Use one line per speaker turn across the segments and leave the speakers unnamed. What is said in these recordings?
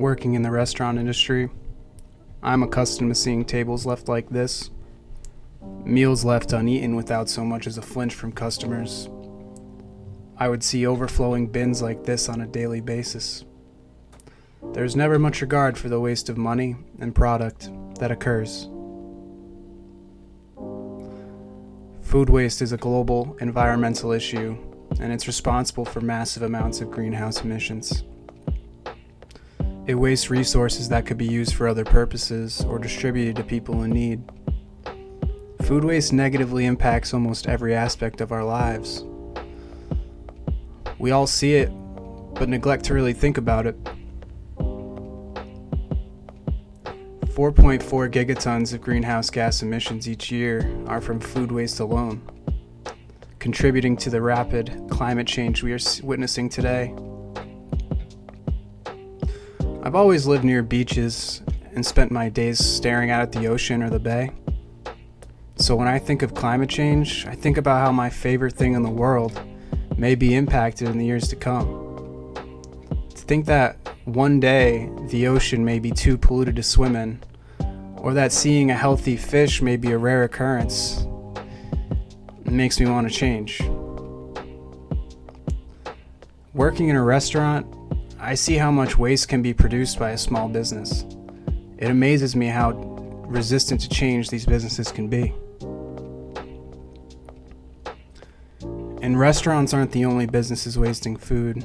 Working in the restaurant industry, I'm accustomed to seeing tables left like this, meals left uneaten without so much as a flinch from customers. I would see overflowing bins like this on a daily basis. There's never much regard for the waste of money and product that occurs. Food waste is a global environmental issue, and it's responsible for massive amounts of greenhouse emissions. It wastes resources that could be used for other purposes or distributed to people in need. Food waste negatively impacts almost every aspect of our lives. We all see it, but neglect to really think about it. 4.4 gigatons of greenhouse gas emissions each year are from food waste alone, contributing to the rapid climate change we are witnessing today. I've always lived near beaches and spent my days staring out at the ocean or the bay. So when I think of climate change, I think about how my favorite thing in the world may be impacted in the years to come. To think that one day the ocean may be too polluted to swim in, or that seeing a healthy fish may be a rare occurrence, it makes me want to change. Working in a restaurant, I see how much waste can be produced by a small business. It amazes me how resistant to change these businesses can be. And restaurants aren't the only businesses wasting food.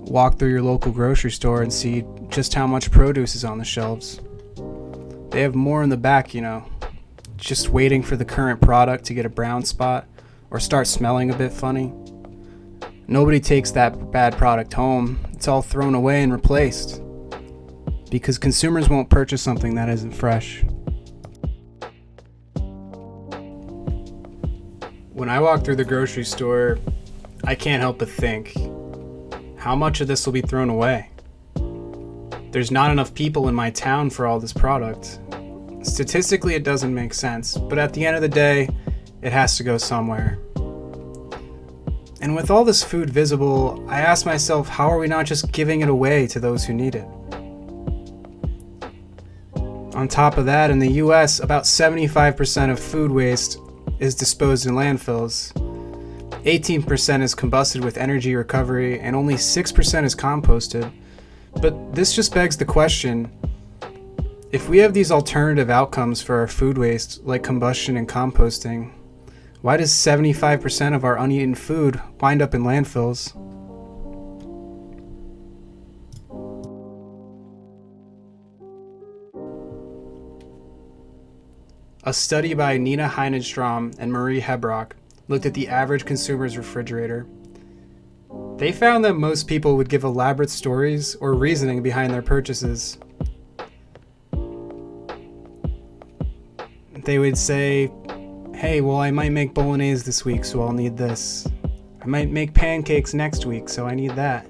Walk through your local grocery store and see just how much produce is on the shelves. They have more in the back, just waiting for the current product to get a brown spot or start smelling a bit funny. Nobody takes that bad product home. It's all thrown away and replaced because consumers won't purchase something that isn't fresh. When I walk through the grocery store, I can't help but think, how much of this will be thrown away? There's not enough people in my town for all this product. Statistically, it doesn't make sense, but at the end of the day, it has to go somewhere. And with all this food visible, I ask myself, how are we not just giving it away to those who need it? On top of that, in the US, about 75% of food waste is disposed in landfills. 18% is combusted with energy recovery, and only 6% is composted. But this just begs the question, if we have these alternative outcomes for our food waste, like combustion and composting, why does 75% of our uneaten food wind up in landfills? A study by Nina Heinenstrom and Marie Hebrock looked at the average consumer's refrigerator. They found that most people would give elaborate stories or reasoning behind their purchases. They would say, hey, well, I might make bolognese this week, so I'll need this. I might make pancakes next week, so I need that.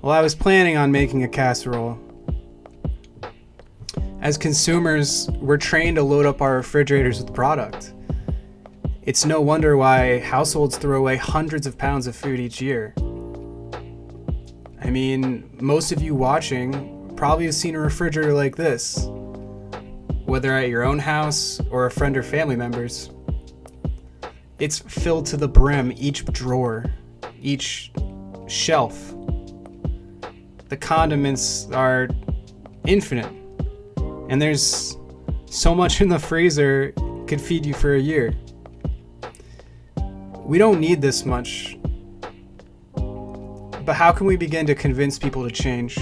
Well, I was planning on making a casserole. As consumers, we're trained to load up our refrigerators with product. It's no wonder why households throw away hundreds of pounds of food each year. I mean, most of you watching probably have seen a refrigerator like this, whether at your own house or a friend or family member's. It's filled to the brim, each drawer, each shelf. The condiments are infinite, and there's so much in the freezer could feed you for a year. We don't need this much, but how can we begin to convince people to change?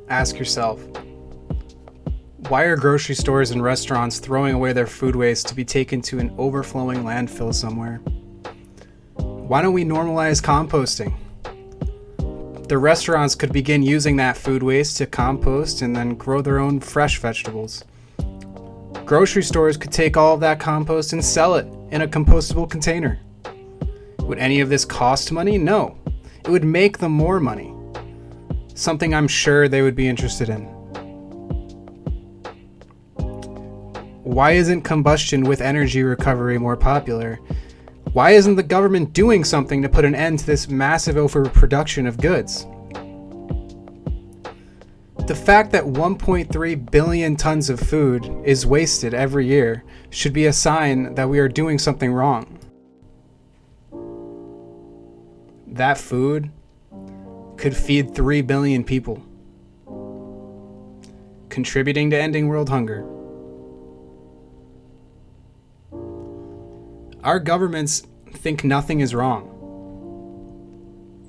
Ask yourself, why are grocery stores and restaurants throwing away their food waste to be taken to an overflowing landfill somewhere? Why don't we normalize composting? The restaurants could begin using that food waste to compost and then grow their own fresh vegetables. Grocery stores could take all of that compost and sell it in a compostable container. Would any of this cost money? No. It would make them more money. Something I'm sure they would be interested in. Why isn't combustion with energy recovery more popular? Why isn't the government doing something to put an end to this massive overproduction of goods? The fact that 1.3 billion tons of food is wasted every year should be a sign that we are doing something wrong. That food could feed 3 billion people, contributing to ending world hunger. Our governments think nothing is wrong.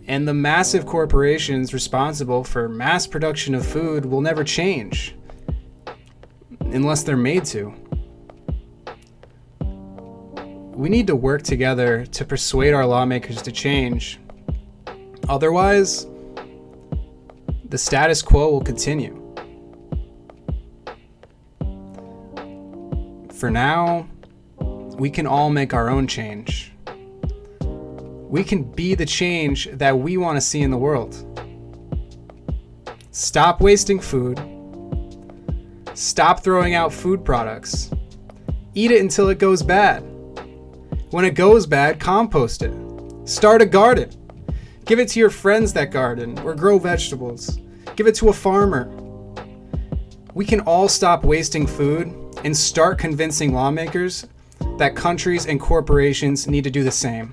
And the massive corporations responsible for mass production of food will never change, unless they're made to. We need to work together to persuade our lawmakers to change. Otherwise, the status quo will continue. For now, we can all make our own change. We can be the change that we want to see in the world. Stop wasting food. Stop throwing out food products. Eat it until it goes bad. When it goes bad, compost it. Start a garden. Give it to your friends that garden or grow vegetables. Give it to a farmer. We can all stop wasting food and start convincing lawmakers that countries and corporations need to do the same.